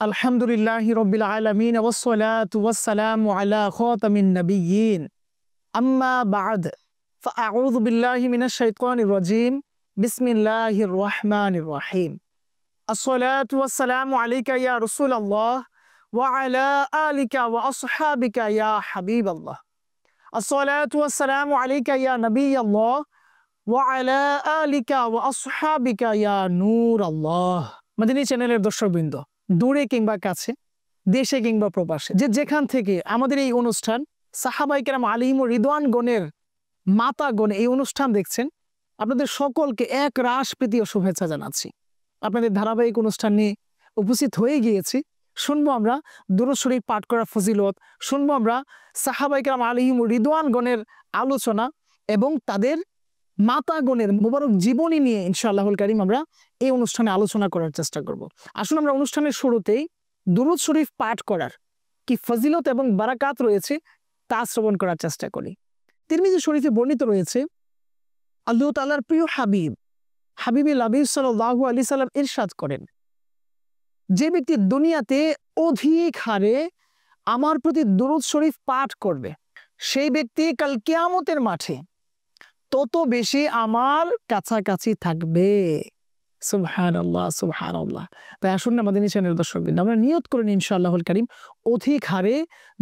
আলহামদুলিল্লাহি রাব্বিল আলামিন ওয়াসসালাতু ওয়াসসালামু আলা খাতামিন নাবিয়্যিন আম্মা বা'দ ফাআউযু বিল্লাহি মিনাশ শাইতানির রাজীম বিসমিল্লাহির রহমানির রহিম আসসালাতু ওয়াসসালামু আলাইকা ইয়া রাসূলুল্লাহ ওয়া আলা আলিকা ওয়া আসহাবিকা ইয়া হাবিবাল্লাহ আসসালাতু ওয়াসসালামু আলাইকা ইয়া নবিয়াল্লাহ ওয়া আলা আলিকা ওয়া আসহাবিকা ইয়া নূরাল্লাহ। মাদানী চ্যানেলের দর্শকবৃন্দ, দূরে কিংবা কাছে, দেশে কিংবা প্রবাসে, যেখান থেকে আমাদের এই অনুষ্ঠান সাহাবায়ে কেরাম আলাইহিমুর রিদওয়ানগণের মাতাগণ এই অনুষ্ঠান দেখছেন, আপনাদের সকলকে এক রাশ প্রীতীয় শুভেচ্ছা জানাচ্ছি। আপনাদের ধারাবাহিক অনুষ্ঠান নিয়ে উপস্থিত হয়ে গিয়েছি। শুনবো আমরা দুরূদ শরীফ পাঠ করার ফজিলত, শুনবো আমরা সাহাবায়ে কেরাম আলাইহিমুর রিদওয়ানগণের আলোচনা এবং তাদের মাতাগণের মুবারক জীবনী নিয়ে ইনশাআল্লাহুল কারীম আমরা এই অনুষ্ঠানে আলোচনা করার চেষ্টা করব। আসুন আমরা অনুষ্ঠানের শুরুতেই দুরূদ শরীফ পাঠ করার কি ফজিলত এবং বারাকাত রয়েছে তা শ্রবণ করার চেষ্টা করি। তিরমিজি শরীফে বর্ণিত রয়েছে, আল্লাহ তাআলার প্রিয় হাবিবুল নবী সাল্লাল্লাহু আলাইহি সাল্লাম ইরশাদ করেন, যে ব্যক্তি দুনিয়াতে অধিক হারে আমার প্রতি দুরূদ শরীফ পাঠ করবে, সেই ব্যক্তি কাল কিয়ামতের মাঠে তত বেশি আমার কাছাকাছি থাকবে। সুবহানাল্লাহ সুবহানাল্লাহ। তাই আসুন না মাদানী চ্যানেল দর্শকবৃন্দ, আমরা নিয়ত করে নিই ইনশাআল্লাহুল কারীম অধিক হারে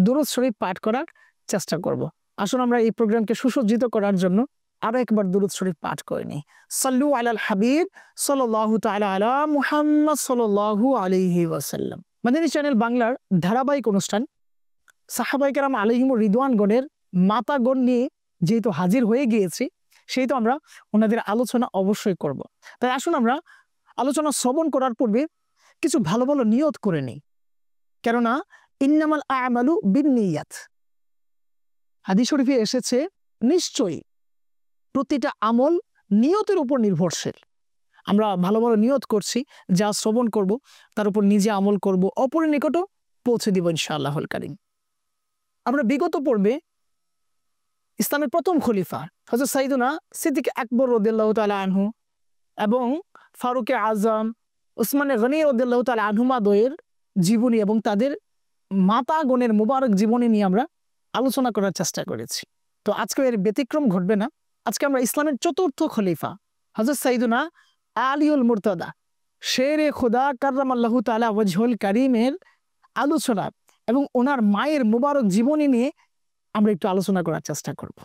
দুরূদ শরীফ পাঠ করার চেষ্টা করব। আসুন আমরা এই প্রোগ্রামকে সুসজ্জিত করার জন্য আরো একবার দুরূদ শরীফ পাঠ করে নিই। সাল্লু আলাল হাবিব সাল্লাল্লাহু তাআলা আলা মুহাম্মদ সাল্লাল্লাহু আলাইহি ওয়াসাল্লাম। মাদানী চ্যানেল বাংলার ধারাবাহিক অনুষ্ঠান সাহাবায়ে কেরাম আলাইহিমুর রিদওয়ানগণের মাতাগণ নিয়ে যেহেতু হাজির হয়ে গিয়েছি, সেই তো আমরা ওনাদের আলোচনা অবশ্যই করব। তাই আসুন আমরা আলোচনা শ্রবণ করার পূর্বে কিছু ভালো ভালো নিয়ত করে নিই, কেননা ইন্নামাল আমালু বিন্নিয়াত, হাদিস শরীফে এসেছে নিশ্চয়ই প্রতিটা আমল নিয়তের উপর নির্ভরশীল। আমরা ভালো ভালো নিয়ত করছি, যা শ্রবণ করব তার উপর নিজে আমল করব, অপরের নিকটও পৌঁছে দিব ইনশাআল্লাহুল কারীম। আমরা বিগত পর্বে ইসলামের প্রথম খলিফা হযরত সাইয়্যিদুনা সিদ্দিক আকবর রাদিয়াল্লাহু তাআলা আনহু এবং ফারুকে আজম উসমানে গনি রাদিয়াল্লাহু তাআলা আনহুমা দ্বয়ের জীবনী এবং তাদের মাতাগণের মুবারক জীবনী নিয়ে আমরা আলোচনা করার চেষ্টা করেছি। তো আজকে এর ব্যতিক্রম ঘটবে না। আজকে আমরা ইসলামের চতুর্থ খলিফা হযরত সাইয়্যিদুনা আলীউল মুরতাদা শেরে খোদা কাররামাল্লাহু তাআলা ওয়াজহুল কারীমের আলোচনা এবং ওনার মায়ের মুবারক জীবনী নিয়ে আমরা একটু আলোচনা করার চেষ্টা করব।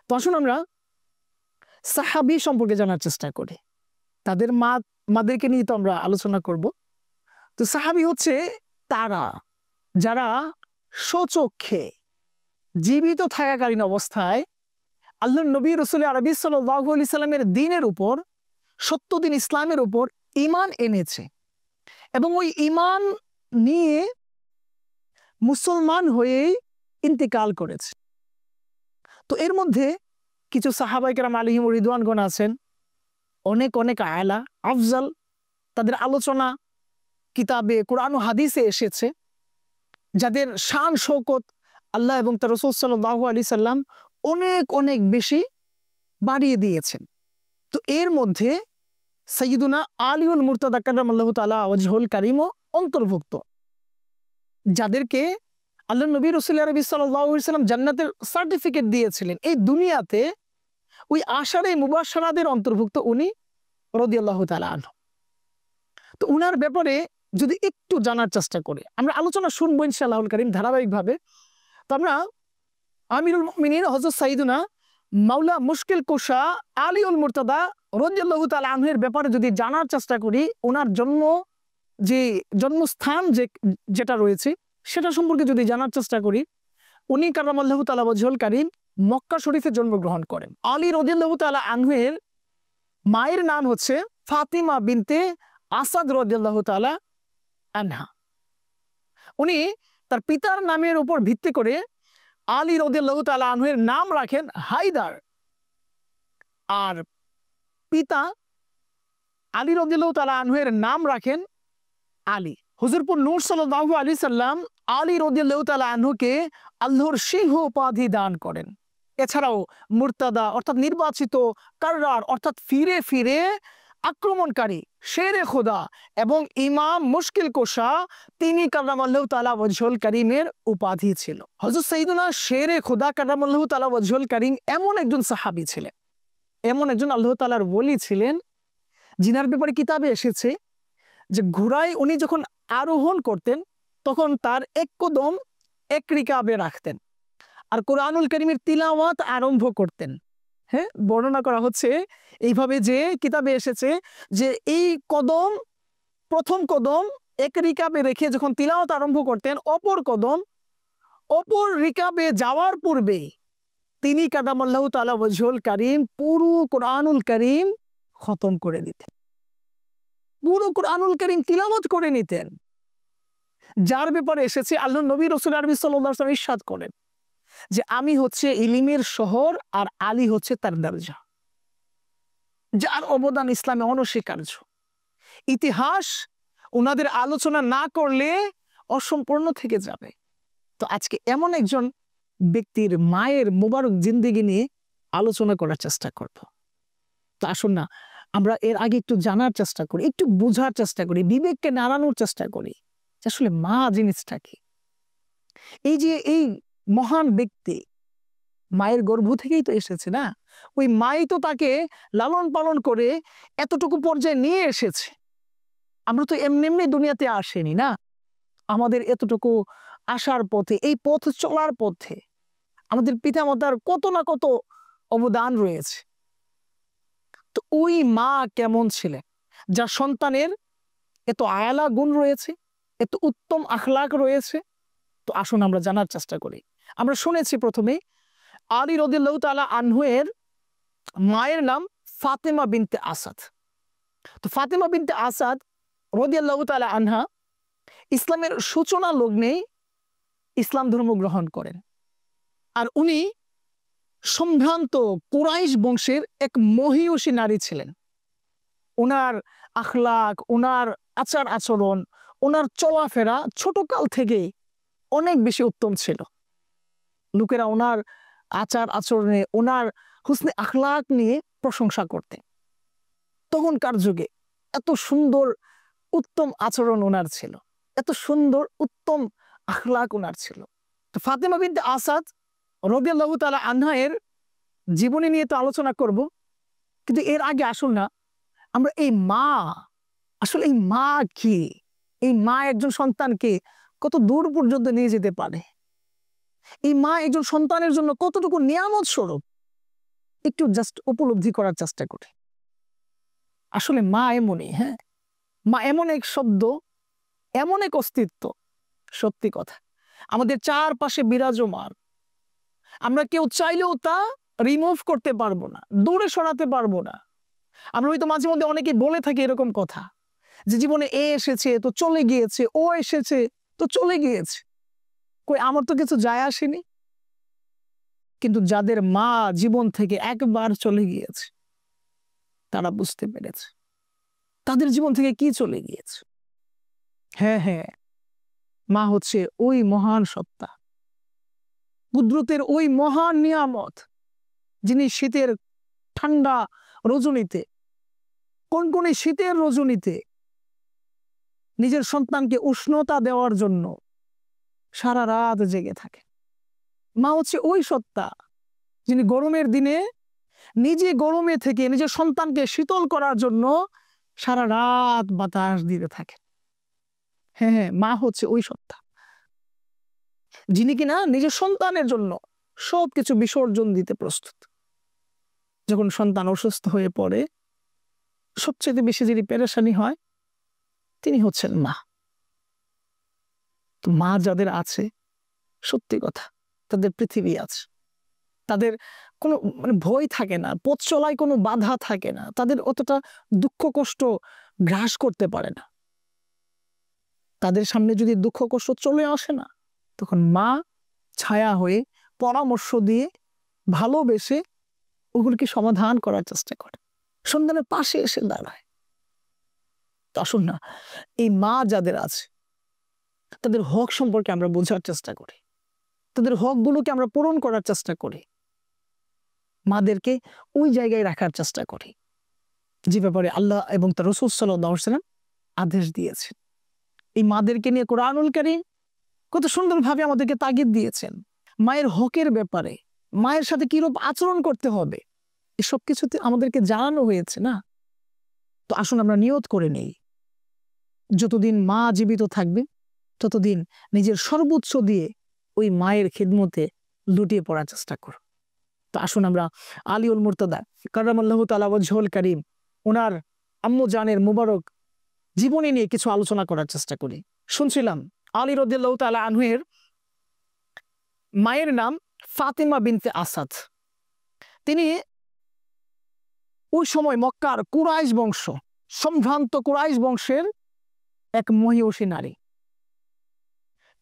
তো আসুন আমরা সাহাবী সম্পর্কে জানার চেষ্টা করি, তাদের মাদেরকে নিয়ে তো আমরা আলোচনা করব। তো সাহাবী হচ্ছে তারা যারা স্বচক্ষে জীবিত থাকাকালীন অবস্থায় আল্লাহর নবী রাসূল আরবী সাল্লাল্লাহু আলাইহি সাল্লামের দ্বীনের উপর, সত্য দিন ইসলামের উপর ঈমান এনেছে এবং ওই ঈমান নিয়ে মুসলমান হয়েই ইন্তিকাল করেছে। তো এর মধ্যে কিছু সাহাবায়ে কেরাম আলাইহিমুর রিদওয়ানগণ আছেন, অনেক অনেক আলা আফজাল, তাদের আলোচনা কিতাবে কোরআন ও হাদিসে এসেছে, যাদের শান শৌকত আল্লাহ এবং তার রাসূল সাল্লাল্লাহু আলাইহি সাল্লাম অনেক অনেক বেশি বাড়িয়ে দিয়েছেন। তো এর মধ্যে সাইয়্যিদুনা আলীউল মুরতাদা কাররামাল্লাহু তাআলা ওয়াজহুল কারীমও অন্তর্ভুক্ত, যাদেরকে আল্লাহ নবী রাসূল আরবী সাল্লাল্লাহু আলাইহি সাল্লাম জান্নাতের সার্টিফিকেট দিয়েছিলেন। এই দুনিয়াতে ওই আশারে মুবাশশারাদের অন্তর্ভুক্ত উনি রাদিয়াল্লাহু তাআলা আনহু। তো উনার ব্যাপারে যদি একটু জানার চেষ্টা করি, আমরা আলোচনা শুনবো ইনশাআল্লাহুল কারীম ধারাবাহিকভাবে। তো আমরা আমিরুল মুমিনিন হযরত সাইয়্যিদুনা মাওলা মুশকিল কুশা আলীউল মুরতাদা রাদিয়াল্লাহু তাআলা আনহুর ব্যাপারে যদি জানার চেষ্টা করি, ওনার জন্মস্থান যেটা রয়েছে সেটা সম্পর্কে যদি জানার চেষ্টা করি, উনি কাররামাল্লাহু তাআলা ওয়াজহুল কারীম মক্কা শরীফে জন্মগ্রহণ করেন। আলী রাদিয়াল্লাহু তাআলা আনহুর মায়ের নাম হচ্ছে ফাতিমা বিনতে আসাদ রাদিয়াল্লাহু তাআলা আনহা। উনি তার পিতার নামের উপর ভিত্তি করে আলী রাদিয়াল্লাহু তাআলা আনহুর নাম রাখেন হায়দার, আর পিতা আলী রাদিয়াল্লাহু তাআলা আনহুর নাম রাখেন আলী। হুজুরপুর নূর সাল্লাল্লাহু আলাইহি সাল্লাম আলী রাদিয়াল্লাহু তাআলা আনহুকে আল্লাহর সিংহ উপাধি দান করেন। এছাড়াও মুরতাদা অর্থাৎ নির্বাচিত, কাররার অর্থাৎ ফিরে ফিরে আক্রমণকারী, শেরে খোদা এবং ইমাম মুশকিল কোশা, তিনি কাররামাল্লাহু তাআলা ওয়াজহুল কারীমের উপাধি ছিল। হযরত সাইয়্যিদুনা শেরে খোদা কাররামাল্লাহু তাআলা ওয়াজহুল কারীম এমন একজন সাহাবী ছিলেন, এমন একজন আল্লাহ তাআলার ওলি ছিলেন, যিনার ব্যাপারে কিতাবে এসেছে যে ঘোড়ায় উনি যখন আরোহণ করতেন তখন তার এক কদম এক রিকাবে রাখতেন আর কোরআনুল কারীমের তিলাওয়াত আরম্ভ করতেন। হ্যাঁ, বর্ণনা করা হচ্ছে এইভাবে যে কিতাবে এসেছে যে এই কদম, প্রথম কদম এক রিকাবে রেখে যখন তিলাওয়াত আরম্ভ করতেন, অপর কদম অপর রিকাবে যাওয়ার পূর্বে তিনি কাদামাল্লাহু তাআলা ওয়াজহুল কারীম পুরো কোরআনুল কারীম খতম করে দিতেন, পুরো কোরআনুল কারীম তিলাওয়াত করে নিতেন। যার ব্যাপারে এসেছে আল্লাহর নবী রাসূল আরবি সাল্লাল্লাহু আলাইহি ওয়াসাল্লাম ইরশাদ করেন যে আমি হচ্ছে ইলমের শহর আর আলী হচ্ছে তার দরজা, যার অবদান ইসলামে অনস্বীকার্য। ইতিহাস ওনাদের আলোচনা না করলে অসম্পূর্ণ থেকে যাবে। তো আজকে এমন একজন ব্যক্তির মায়ের মোবারক জিন্দেগি নিয়ে আলোচনা করার চেষ্টা করব। তো আসুন না আমরা এর আগে একটু জানার চেষ্টা করি, একটু বোঝার চেষ্টা করি, বিবেককে নাড়ানোর চেষ্টা করি যে আসলে মা জিনিসটা কি। এই যে এই মহান ব্যক্তি মায়ের গর্ভ থেকেই তো এসেছে না, ওই মাই তো তাকে লালন পালন করে এতটুকু পর্যায়ে নিয়ে এসেছে। আমরা তো এমনি এমনি দুনিয়াতে আসেনি না, আমাদের এতটুকু আসার পথে, এই পথ চলার পথে আমাদের পিতামাতার কত না কত অবদান রয়েছে। তো ওই মা কেমন ছিলেন যার সন্তানের এত আয়ালা গুণ রয়েছে, এত উত্তম আখলাক রয়েছে। তো আসুন আমরা জানার চেষ্টা করি। আমরা শুনেছি প্রথমে আলী রাদিয়াল্লাহু তাআলা আনহু এর মায়ের নাম ফাতেমা বিনতে আসাদ। তো ফাতেমা বিনতে আসাদ রাদিয়াল্লাহু তাআলা আনহা ইসলামের সূচনা লগ্নেই ইসলাম ধর্ম গ্রহণ করেন। আর উনি সম্ভ্রান্ত কুরাইশ বংশের এক মহিয়সী নারী ছিলেন। ওনার আখলাক, ওনার আচার আচরণ, ওনার চলাফেরা ছোটকাল থেকেই অনেক বেশি উত্তম ছিল। লোকেরা ওনার আচার আচরণে, ওনার হুসনে আখলাক নিয়ে প্রশংসা করতেন। তখনকার যুগে এত সুন্দর উত্তম আচরণ ওনার ছিল, এত সুন্দর উত্তম আখলাক ওনার ছিল। তো ফাতেমা বিনতে আসাদ রাদিয়াল্লাহু তাআলা আনহা এর জীবনী নিয়ে তো আলোচনা করব, কিন্তু এর আগে আসুন না আমরা এই মা, আসলে এই মা কি, এই মা একজন সন্তানকে কত দূর পর্যন্ত নিয়ে যেতে পারে, এই মা একজন সন্তানের জন্য কতটুকু নিয়ামত স্বরূপ, একটু জাস্ট উপলব্ধি করার চেষ্টা করি। আসলে মা এমনই, হ্যাঁ, মা এমন এক শব্দ, এমন এক অস্তিত্ব, সত্যি কথা আমাদের চারপাশে বিরাজমান। আমরা কেউ চাইলেও তা রিমুভ করতে পারবো না, দূরে সরাতে পারবো না। আমরা হয়তো মাঝে মধ্যে অনেকে বলে থাকি এরকম কথা যে জীবনে এ এসেছে তো চলে গিয়েছে, ও এসেছে তো চলে গিয়েছে, কই আমার তো কিছু যায় আসেনি। কিন্তু যাদের মা জীবন থেকে একবার চলে গিয়েছে তারা বুঝতে পেরেছে তাদের জীবন থেকে কি চলে গিয়েছে। হ্যাঁ হ্যাঁ, মা হচ্ছে ওই মহান সত্তা, কুদরতের ওই মহান নিয়ামত, যিনি শীতের ঠান্ডা রজনীতে, কনকনে শীতের রজনীতে নিজের সন্তানকে উষ্ণতা দেওয়ার জন্য সারা রাত জেগে থাকে। মা হচ্ছে ওই সত্তা যিনি গরমের দিনে নিজে গরমে থেকে নিজের সন্তানকে শীতল করার জন্য সারা রাত বাতাস দিতে থাকে। হ্যাঁ হ্যাঁ, মা হচ্ছে ওই সত্তা যিনি কিনা নিজের সন্তানের জন্য সবকিছু বিসর্জন দিতে প্রস্তুত। যখন সন্তান অসুস্থ হয়ে পড়ে সবচেয়ে বেশি যিনি পেরেশানি হয় তিনি হচ্ছেন মা। তো মা যাদের আছে, সত্যি কথা তাদের পৃথিবী আছে, তাদের কোনো ভয় থাকে না, পথ চলায় কোনো বাধা থাকে না, তাদের অতটা দুঃখ কষ্ট গ্রাস করতে পারে না। তাদের সামনে যদি দুঃখ কষ্ট চলে আসে না, তখন মা ছায়া হয়ে পরামর্শ দিয়ে ভালোবেসে ওগুলোকে সমাধান করার চেষ্টা করে, সন্তানের পাশে এসে দাঁড়ায়। তো আসুন না এই মা যাদের আছে তাদের হক সম্পর্কে আমরা বোঝার চেষ্টা করি, তাদের হকগুলোকে আমরা পূরণ করার চেষ্টা করি, মাদেরকে ওই জায়গায় রাখার চেষ্টা করি। যে ব্যাপারে আল্লাহ এবং তার রাসূল সাল্লাল্লাহু আলাইহি ওয়াসাল্লাম আদেশ দিয়েছেন। এই মাদেরকে নিয়ে কোরআনুল কারীম কত সুন্দরভাবে আমাদেরকে তাগিদ দিয়েছেন। মায়ের হকের ব্যাপারে, মায়ের সাথে কিরূপ আচরণ করতে হবে, এসব কিছুতে আমাদেরকে জানানো হয়েছে না। তো আসুন আমরা নিয়ত করে নেই, যতদিন মা জীবিত থাকবে ততদিন নিজের সর্বোচ্চ দিয়ে ওই মায়ের খিদমতে লুটিয়ে পড়ার চেষ্টা করব। তো আসুন আমরা আলিউল মুর্তদা কাররামাল্লাহু তাআলা ওয়াজহুল কারীম ওনার আম্মু জানের মুবারক জীবনী নিয়ে কিছু আলোচনা করার চেষ্টা করি। শুনছিলাম আলী রাদিয়াল্লাহু তাআলা আনহুর মায়ের নাম ফাতিমা বিনতে আসাদ। তিনি ওই সময় মক্কার কুরাইশ বংশ, সম্ভ্রান্ত কুরাইশ বংশের এক মহিয়সী নারী।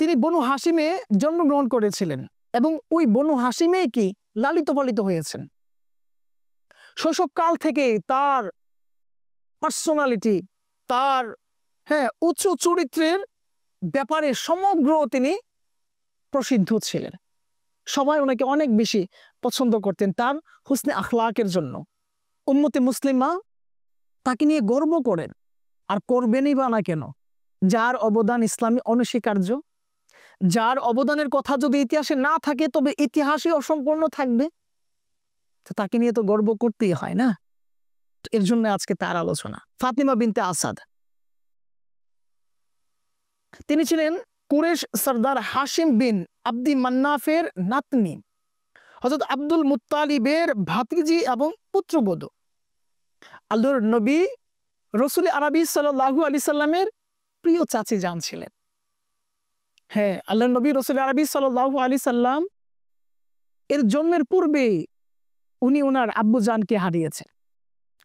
তিনি বনু হাসিমে জন্মগ্রহণ করেছিলেন এবং ওই বনু হাসিমেই কি লালিত পালিত হয়েছেন। শৈশবকাল থেকে তার পার্সোনালিটি, তার উচ্চ চরিত্রের ব্যাপারে সমগ্র তিনি প্রসিদ্ধ ছিলেন। সবাই ওনাকে অনেক বেশি পছন্দ করতেন তার হুসনে আখলাকের জন্য। উম্মতে মুসলিমা তাকে নিয়ে গর্ব করেন, আর করবেনই বা না কেন? যার অবদান ইসলামী অনস্বীকার্য, যার অবদানের কথা যদি ইতিহাসে না থাকে তবে ইতিহাসই অসম্পূর্ণ থাকবে, তো তাকে নিয়ে তো গর্ব করতেই হয় না। এর জন্য আজকে তার আলোচনা। ফাতিমা বিনতে আসাদ, তিনি ছিলেন কুরেশ সরদার হাশিম বিন আব্দি মান্নাফের নাতনি, হযরত আব্দুল মুত্তালিবের ভাতিজি এবং পুত্রবধূ। আল্লাহর নবী রাসূল আরবি সাল্লাল্লাহু আলাইহি সাল্লামের প্রিয় চাচি জান ছিলেন। আল্লাহর নবী রাসূল আরবি সাল্লাল্লাহু আলাইহি সাল্লাম এর জন্মের পূর্বে উনি ওনার আব্বু জানকে হারিয়েছেন,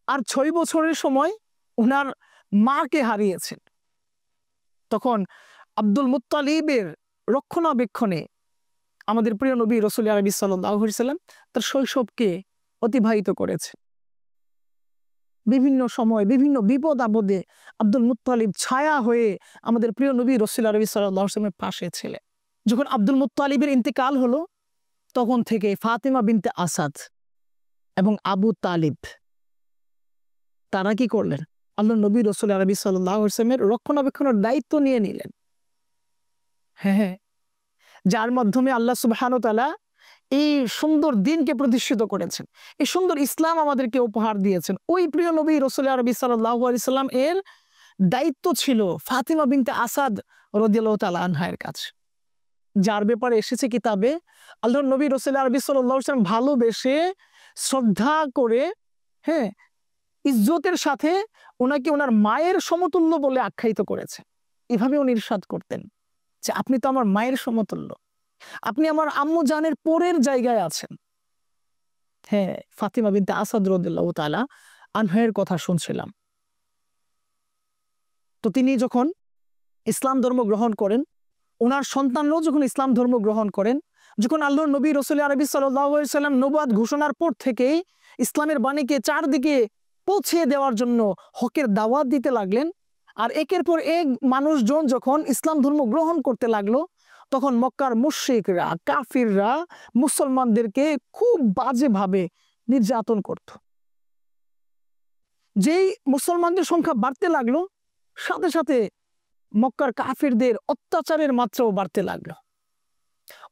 আর 6 বছরের সময় ওনার মাকে হারিয়েছেন। তখন আব্দুল মুত্তালিবের রক্ষণাবেক্ষণে আমাদের প্রিয় নবী রাসূল আরবি সাল্লাল্লাহু আলাইহি সাল্লাম তার শৈশবকে অতিবাহিত করেছে। বিভিন্ন সময় বিভিন্ন বিপদ আপদে আব্দুল মুত্তালিব ছায়া হয়ে আমাদের প্রিয় নবী রাসূল আরবি সাল্লাল্লাহু আলাইহি সাল্লামের পাশে ছিলেন। যখন আব্দুল মুত্তালিবের ইন্তেকাল হলো, তখন থেকে ফাতিমা বিনতে আসাদ এবং আবু তালিব তারা কি করলেন? আল্লাহর নবী রাসূল আরবি সাল্লাল্লাহু আলাইহি সাল্লামের রক্ষণাবেক্ষণের দায়িত্ব নিয়ে নিলেন। যার মাধ্যমে আল্লাহ সুবহানাহু ওয়া তাআলা এই সুন্দর দিনকে প্রতিষ্ঠিত করেছেন, এই সুন্দর ইসলাম আমাদেরকে উপহার দিয়েছেন। ওই প্রিয় নবী রাসূল আরবি সাল্লাল্লাহু আলাইহি সাল্লাম এর দায়িত্ব ছিল ফাতিমা বিনতে আসাদ রাদিয়াল্লাহু তাআলা আনহার কাছে, যার ব্যাপারে এসেছে কিতাবে আল্লাহর নবী রাসূল আরবি সাল্লাল্লাহু আলাইহি সাল্লাম ভালোবেসে শ্রদ্ধা করে ইজ্জতের সাথে ওনাকে ওনার মায়ের সমতুল্য বলে আখ্যায়িত করেছে। এভাবে উনি ইরশাদ করতেন যে আপনি তো আমার মায়ের সমতুল্য, আপনি আমার আম্মু জানের পরের জায়গায় আছেন। ফাতিমা বিনতে আসাদ রাদিয়াল্লাহু তাআলা আনহার কথা শুনছিলাম। তো তিনি যখন ইসলাম ধর্ম গ্রহণ করেন, ওনার সন্তানরাও যখন ইসলাম ধর্ম গ্রহণ করেন, যখন আল্লাহর নবী রাসূল আরবি সাল্লাল্লাহু আলাইহি সাল্লাম নবুয়ত ঘোষণার পর থেকেই ইসলামের বাণীকে চারদিকে পৌঁছে দেওয়ার জন্য হকের দাওয়াত দিতে লাগলেন, আর একের পর এক মানুষজন যখন ইসলাম ধর্ম গ্রহণ করতে লাগলো, তখন মক্কার মুশরিকরা, কাফিররা মুসলমানদেরকে খুব বাজেভাবে নির্যাতন করত। যেই মুসলমানদের সংখ্যা বাড়তে লাগলো, সাথে সাথে মক্কার কাফিরদের অত্যাচারের মাত্রাও বাড়তে লাগলো।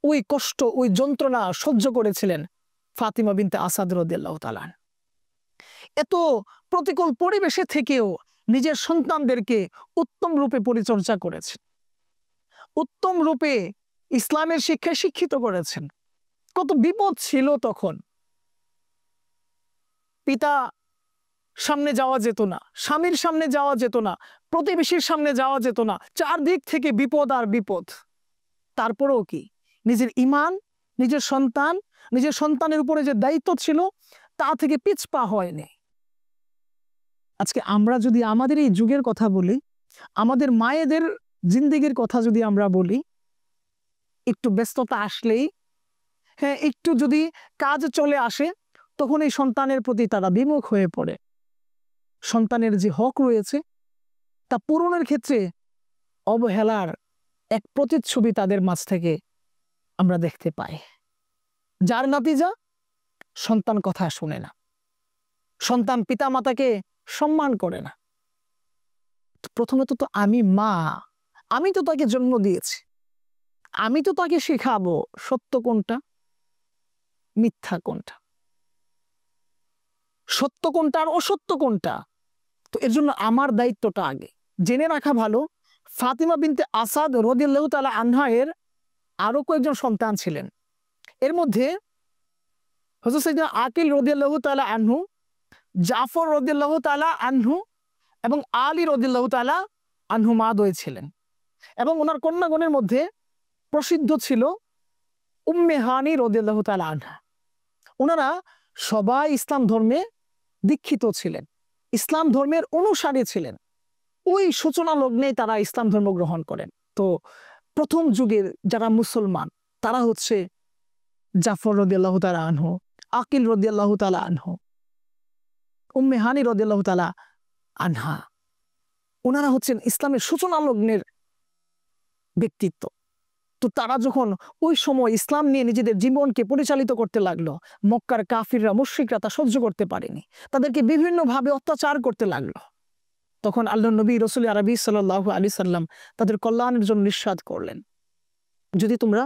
ওই কষ্ট, ওই যন্ত্রণা সহ্য করেছিলেন ফাতিমা বিনতে আসাদ রাদিয়াল্লাহু তাআলা। এত প্রতিকূল পরিবেশে থেকেও নিজের সন্তানদেরকে উত্তম রূপে পরিচর্যা করেছেন, উত্তম রূপে ইসলামের শিক্ষায় শিক্ষিত করেছেন। কত বিপদ ছিল তখন, পিতা সামনে যাওয়া যেত না, স্বামীর সামনে যাওয়া যেত না, প্রতিবেশীর সামনে যাওয়া যেত না, চারদিক থেকে বিপদ আর বিপদ। তারপরেও কি নিজের ঈমান, নিজের সন্তানের উপরে যে দায়িত্ব ছিল তা থেকে পিছপা হয়নি। আজকে আমরা যদি আমাদের এই যুগের কথা বলি, আমাদের মায়েদের জিন্দেগির কথা যদি আমরা বলি, একটু ব্যস্ততা আসলেই, একটু যদি কাজ চলে আসে, তখন এই সন্তানের প্রতি তারা বিমুখ হয়ে পড়ে। সন্তানের যে হক রয়েছে তা পূরণের ক্ষেত্রে অবহেলার এক প্রতিচ্ছবি তাদের মাঝ থেকে আমরা দেখতে পাই, যার নতিজা সন্তান কথা শুনে না। সন্তান পিতা মাতাকে সম্মান করে না। প্রথমত তো আমি মা, আমি তো তাকে জন্ম দিয়েছি, আমি তো তাকে শেখাবো সত্য কোনটা মিথ্যা কোনটা, সত্য কোনটা আর অসত্য কোনটা। তো এর জন্য আমার দায়িত্বটা আগে জেনে রাখা ভালো। ফাতিমা বিনতে আসাদ রাদিয়াল্লাহু তাআলা আনহা এর আরো কয়েকজন সন্তান ছিলেন। এর মধ্যে হযরত সাইয়েদনা আকিল রাদিয়াল্লাহু তাআলা আনহু, জাফর রাদিয়াল্লাহু তাআলা আনহু এবং আলী রাদিয়াল্লাহু তাআলা আনহু মাদয় ছিলেন। এবং ওনার কন্যাগণের মধ্যে প্রসিদ্ধ ছিল উম্মে হানি রাদিয়াল্লাহু তাআলা আনহা। ওনারা সবাই ইসলাম ধর্মে দীক্ষিত ছিলেন, ইসলাম ধর্মের অনুসারী ছিলেন। ওই সূচনা লগ্নে তারা ইসলাম ধর্ম গ্রহণ করেন। তো প্রথম যুগের যারা মুসলমান তারা হচ্ছে জাফর রাদিয়াল্লাহু তাআলা আনহু, আকিল রাদিয়াল্লাহু তাআলা আনহু, উম্মে হানি রাদিয়াল্লাহু তাআলা আনহা। ওনারা হচ্ছেন ইসলামের সূচনা লগ্নের ব্যক্তিত্ব। তো তারা যখন ওই সময় ইসলাম নিয়ে নিজেদের জীবনকে পরিচালিত করতে লাগলো, মক্কার কাফিররা মুশরিকরা তা সহ্য করতে পারেনি, তাদেরকে বিভিন্নভাবে অত্যাচার করতে লাগলো। তখন আল্লাহর নবী রাসূল আরবি সাল্লাল্লাহু আলাইহি সাল্লাম তাদের কল্যাণের জন্য ইরশাদ করলেন, যদি তোমরা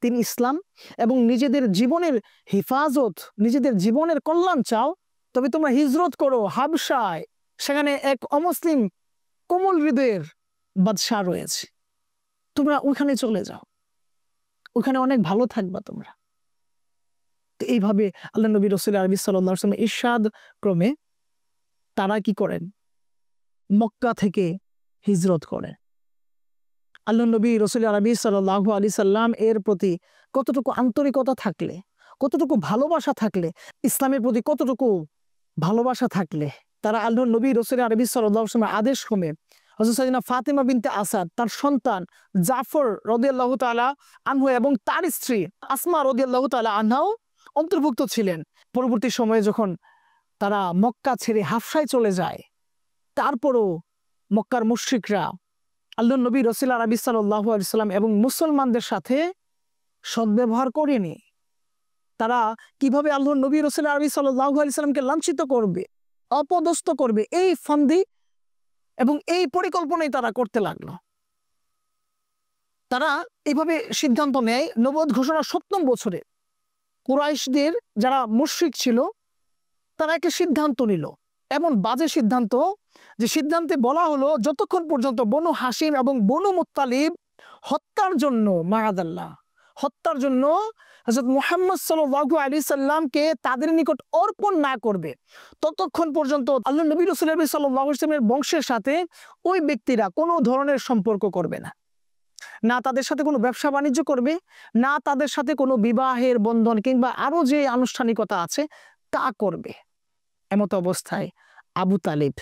তিনি ইসলাম এবং নিজেদের জীবনের হেফাজত, নিজেদের জীবনের কল্যাণ চাও, তবে তোমরা হিজরত করো হাবশায়। সেখানে এক অমুসলিম কোমল হৃদয়ের বাদশা রয়েছে, তোমরা ওইখানে চলে যাও, ওখানে অনেক ভালো থাকবা তোমরা। তো এইভাবে আল্লাহ নবী রাসূল আরবি সাল্লাল্লাহু আলাইহি ওয়াসাল্লাম ইরশাদ ক্রমে তারা কি করেন, মক্কা থেকে হিজরত করেন। আল্লাহ নবী রাসূল আরবি সাল্লাল্লাহু আলাইহি সাল্লাম এর প্রতি কতটুকু আন্তরিকতা থাকলে, কতটুকু ভালোবাসা থাকলে, ইসলামের প্রতি কতটুকু ভালোবাসা থাকলে তারা আল্লাহর নবী রাসূল আরবি সাল্লাল্লাহু আলাইহি ওয়াসাল্লামের আদেশ ক্রমে হযরত সাইয়েদনা ফাতিমা বিনতে আসাদ, তার সন্তান জাফর রাদিয়াল্লাহু তাআলা আনহু এবং তার স্ত্রী আসমা রাদিয়াল্লাহু তাআলা আনহাও অন্তর্ভুক্ত ছিলেন। পরবর্তী সময়ে যখন তারা মক্কা ছেড়ে হাবশায় চলে যায়, তারপরও মক্কার মুশরিকরা আল্লাহর নবী রাসূল আরবি সাল্লাল্লাহু আলাইহি সাল্লাম এবং মুসলমানদের সাথে সদ্ব্যবহার করেনি। তারা কিভাবে আল্লাহর নবী রাসূল আরবি সাল্লাল্লাহু আলাইহি সাল্লামকে লাঞ্ছিত করবে, অপদস্থ করবে, এই ফান্দি এবং এই পরিকল্পনাই তারা করতে লাগলো। তারা এইভাবে সিদ্ধান্ত নেয় নবুয়ত ঘোষণার ৭ম বছরে কুরাইশদের যারা মুশরিক ছিল তারা একটা সিদ্ধান্ত নিল, এমন বাজে সিদ্ধান্ত যে সিদ্ধান্তে বলা হলো যতক্ষণ পর্যন্ত বনু হাশিম এবং বনু মুত্তালিব হত্যার জন্য, মাআযাল্লাহ, হত্যার জন্য হযরত মুহাম্মদ সাল্লাল্লাহু আলাইহি সাল্লামকে তাদের নিকট অর্পণ না করবে, ততক্ষণ পর্যন্ত আল্লাহর নবী রাসূল সাল্লাল্লাহু আলাইহি সাল্লামের বংশের সাথে ওই ব্যক্তিরা কোনো ধরনের সম্পর্ক করবে না। না তাদের সাথে কোনো ব্যবসা বাণিজ্য করবে, না তাদের সাথে কোনো বিবাহের বন্ধন কিংবা আরো যে আনুষ্ঠানিকতা আছে তা করবে। এমত অবস্থায় আবু তালিব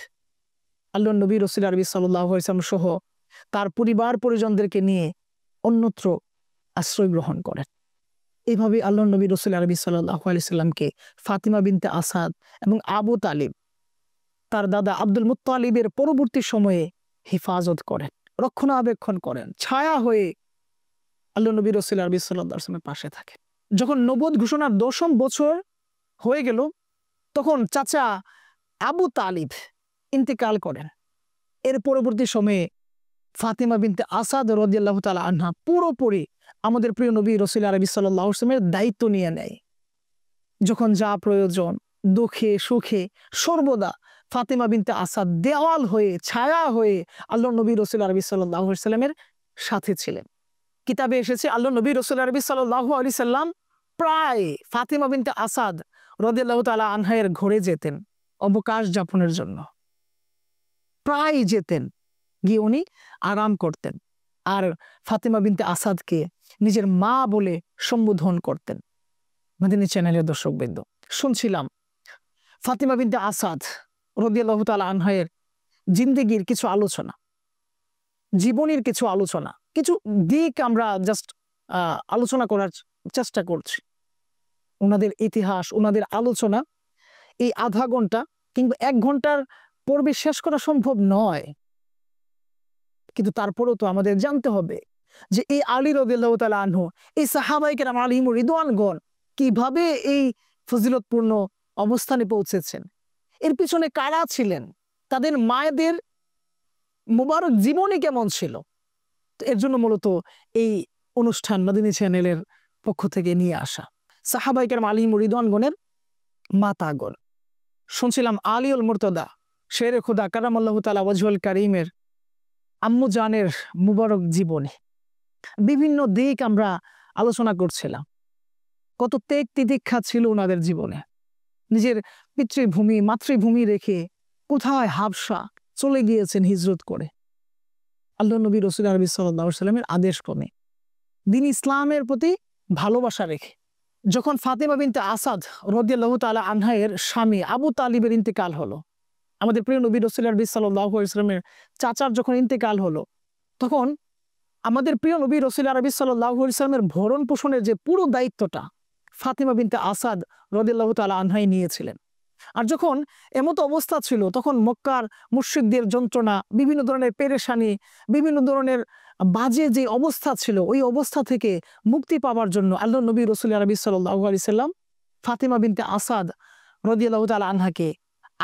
আল্লাহর নবী রাসূল আরবি সাল্লাল্লাহু আলাইহি ওয়াসাল্লাম সহ তার পরিবার পরিজনদেরকে নিয়ে অন্যত্র আশ্রয় গ্রহণ করেন। এইভাবে আল্লাহর নবী রাসূল আরবি সাল্লাল্লাহু আলাইহি সাল্লামকে ফাতিমা বিনতে আসাদ এবং আবু তালিব তার দাদা আব্দুল মুত্তালিবের পরবর্তী সময়ে হেফাজত করেন, রক্ষণাবেক্ষণ করেন, ছায়া হয়ে আল্লাহর নবী রাসূল আরবি সাল্লাল্লাহু আলাইহি ওয়াসাল্লামের পাশে থাকে। যখন নবুয়ত ঘোষণার 10ম বছর হয়ে গেল তখন চাচা আবু তালিব ইন্তেকাল করেন। এর পরবর্তী সময়ে ফাতিমা বিনতে আসাদ রাদিয়াল্লাহু তাআলা আনহা পুরোপুরি আমাদের প্রিয় নবী রাসূল আরবি সাল্লাল্লাহু আলাইহি ওয়াসাল্লামের দায়িত্ব নিয়ে নেয়। যখন যা প্রয়োজন দুঃখে সুখে সর্বদা ফাতিমা বিনতে আসাদ দেওয়াল হয়ে ছায়া হয়ে আল্লাহর নবী রাসূল আরবি সাল্লাল্লাহু আলাইহি ওয়াসাল্লামের সাথে ছিলেন। কিতাবে এসেছে আল্লাহর নবী রাসূল আরবি সাল্লাল্লাহু আলাইহি সাল্লাম প্রায় ফাতিমা বিনতে আসাদ রাদিয়াল্লাহু তাআলা আনহার ঘরে যেতেন অবকাশ যাপনের জন্য, প্রায় যেতেন, গিয়ে উনি আরাম করতেন আর ফাতিমা বিনতে আসাদকে নিজের মা বলে সম্বোধন করতেন। মাদিনী চ্যানেলের দর্শকবৃন্দ, শুনছিলাম ফাতিমা বিনতে আসাদ রাদিয়াল্লাহু তাআলা আনহার জিন্দেগির কিছু আলোচনা, জীবনের কিছু আলোচনা, কিছু দিক আমরা জাস্ট আলোচনা করার চেষ্টা করছি। ওনাদের ইতিহাস, ওনাদের আলোচনা এই আধা ঘন্টা কিংবা 1 ঘন্টার পর্বে শেষ করা সম্ভব নয়, কিন্তু তারপরেও তো আমাদের জানতে হবে যে এই আলী রাদিয়াল্লাহু তাআলা আনহু, এই সাহাবায়ে কেরাম আলাইহিমুর রিদওয়ানগণ কিভাবে এই ফজিলতপূর্ণ অবস্থানে পৌঁছেছেন, এর পিছনে কারা ছিলেন, তাদের মায়েদের মুবারক জীবনী কেমন ছিল। তো এর জন্য মূলত এই অনুষ্ঠান মাদিনী চ্যানেলের পক্ষ থেকে নিয়ে আসা। সাহাবায়ে কেরাম আলিহিম রিদওয়ানগণের মাতাগণ, শুনছিলাম আলিউল মুর্তদা শেরে খুদা কারামাল্লাহু তাআলা ওয়াজহুল কারীমের আম্মু জানের মুবারক জীবনী, বিভিন্ন দিক আমরা আলোচনা করছিলাম। কত ত্যাগ তিতিক্ষা ছিল ওনাদের জীবনে, নিজের পিতৃভূমি মাতৃভূমি রেখে কোথায় হাবশা চলে গিয়েছেন হিজরত করে, আল্লাহ নবী রাসূল আরবি সাল্লাল্লাহু আলাইহি সাল্লামের আদেশ ক্রমে, দ্বীন ইসলামের প্রতি ভালোবাসা রেখে। যখন ফাতেমা বিনতে আসাদ রাদিয়াল্লাহু তাআলা আনহা এর স্বামী আবু তালিবের ইন্তেকাল হলো, আমাদের প্রিয় নবী রাসূল আরবি সাল্লাল্লাহু আলাইহি সাল্লামের চাচার যখন ইন্তেকাল হলো, তখন আমাদের প্রিয় নবী রাসূল আরবি সাল্লাল্লাহু আলাইহি সাল্লামের ভরণ পোষণের যে পুরো দায়িত্বটা ফাতেমা বিনতে আসাদ রাদিয়াল্লাহু তাআলা আনহাই নিয়েছিলেন। আর যখন এমতো অবস্থা ছিল, তখন মক্কার মুশরিকদের যন্ত্রণা, বিভিন্ন ধরনের পেরেশানি, বিভিন্ন ধরনের বাজে যে অবস্থা ছিল, ওই অবস্থা থেকে মুক্তি পাওয়ার জন্য আল্লাহ নবী রাসূল আরবি সাল্লাল্লাহু আলাইহি সাল্লাম ফাতেমা বিনতে আসাদ রাদিয়াল্লাহু তাআলা আনহাকে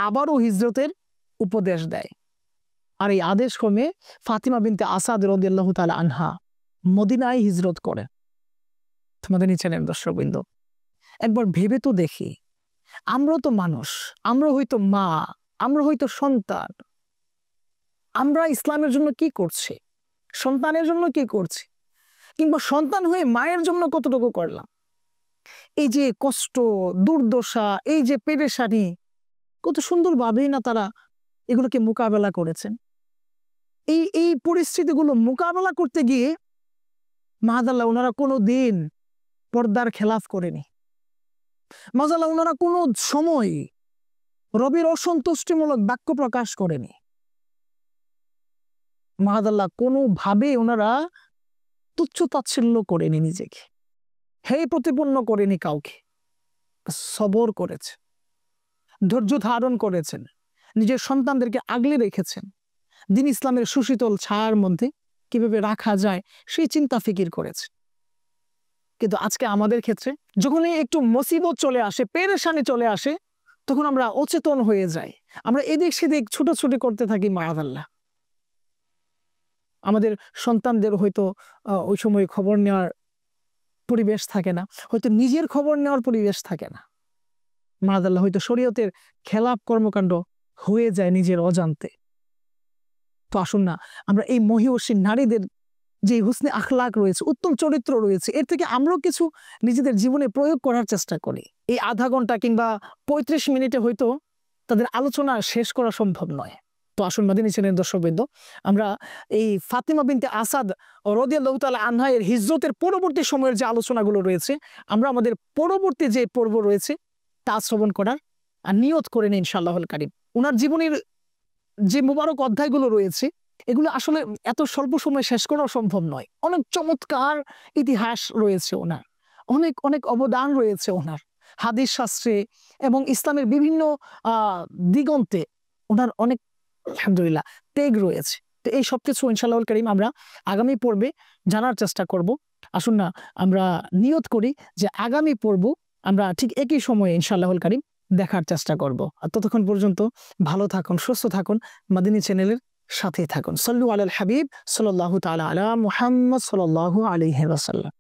আবারও হিজরতের উপদেশ দেয়। আর এই আদেশ ক্রমে ফাতেমা বিনতে আসাদ রাদিয়াল্লাহু তাআলা আনহা মদিনায় হিজরত করেন। তোমাদের নিচের দর্শকবৃন্দ, একবার ভেবে তো দেখি, আমরা তো মানুষ, আমরা হয়তো মা, আমরা হয়তো সন্তান, আমরা ইসলামের জন্য কি করছি, সন্তানের জন্য কি করছি, কিংবা সন্তান হয়ে মায়ের জন্য কতটুকু করলাম। এই যে কষ্ট, দুর্দশা, এই যে পেরেশানি, কত সুন্দরভাবেই না তারা এগুলোকে মোকাবেলা করেছেন। এই পরিস্থিতিগুলো মোকাবেলা করতে গিয়ে মাআযাল্লাহ ওনারা কোনো দিন পর্দার খেলাফ করেনি। মাআযাল্লাহ ওনারা কোনো সময় রবের অসন্তুষ্টিমূলক বাক্য প্রকাশ করেনি। মাআযাল্লাহ কোনোভাবে ওনারা তুচ্ছ তাচ্ছিল্য করেনি নিজেকে, হেয় প্রতিপন্ন করেনি কাউকে, সবর করেছে, ধৈর্য ধারণ করেছেন, নিজের সন্তানদেরকে আগলে রেখেছেন, দ্বীন ইসলামের সুশীতল ছায়ার মধ্যে কিভাবে রাখা যায় সেই চিন্তা ফিকির করেছে। কিন্তু আজকে আমাদের ক্ষেত্রে যখনই একটু মুসিবত চলে আসে, পেরেশানি চলে আসে, তখন আমরা অচেতন হয়ে যাই, আমরা এদিক সেদিক ছুটোছুটি করতে থাকি। মাআযাল্লাহ আমাদের সন্তানদের হয়তো ওই সময় খবর নেওয়ার পরিবেশ থাকে না, হয়তো নিজের খবর নেওয়ার পরিবেশ থাকে না। মাআযাল্লাহ হয়তো শরীয়তের খেলাফ কর্মকাণ্ড হয়ে যায় নিজের অজান্তে। তো আসুন না, আমরা এই মহিয়সী নারীদের যে হুসনে আখলাক রয়েছে, উত্তম চরিত্র রয়েছে, এর থেকে আমরাও কিছু নিজেদের জীবনে প্রয়োগ করার চেষ্টা করি। এই আধা ঘন্টা কিংবা 35 মিনিটে হয়তো তাদের আলোচনা শেষ করা সম্ভব নয়। তো আসুন মাদিনী চ্যানেলের দর্শকবৃন্দ, আমরা এই ফাতেমা বিনতে আসাদ রাদিয়াল্লাহু তাআলা আনহা এর হিজরতের পরবর্তী সময়ের যে আলোচনাগুলো রয়েছে, আমরা আমাদের পরবর্তী যে পর্ব রয়েছে তা শ্রবণ করার নিয়ত করে নিই ইনশাআল্লাহুল কারীম। ওনার জীবনের যে মুবারক অধ্যায়গুলো রয়েছে, এগুলো আসলে এত স্বল্প সময়ে শেষ করা সম্ভব নয়। অনেক চমৎকার ইতিহাস রয়েছে ওনার, অনেক অনেক অবদান রয়েছে ওনার হাদিস শাস্ত্রে এবং ইসলামের বিভিন্ন দিগন্তে ওনার অনেক আলহামদুলিল্লাহ ত্যাগ রয়েছে। তো এই সবকিছু ইনশাআল্লাহুল কারীম আমরা আগামী পর্বে জানার চেষ্টা করব। আসুন না আমরা নিয়ত করি যে আগামী পর্ব আমরা ঠিক একই সময়ে ইনশাআল্লাহুল কারীম দেখার চেষ্টা করব। আর ততক্ষণ পর্যন্ত ভালো থাকুন, সুস্থ থাকুন, মাদিনী চ্যানেলের সাথেই থাকুন। সাল্লু আলাল হাবিব সাল্লাল্লাহু তাআলা আলা মুহাম্মদ সাল্লাল্লাহু আলাইহি ওয়াসাল্লাম।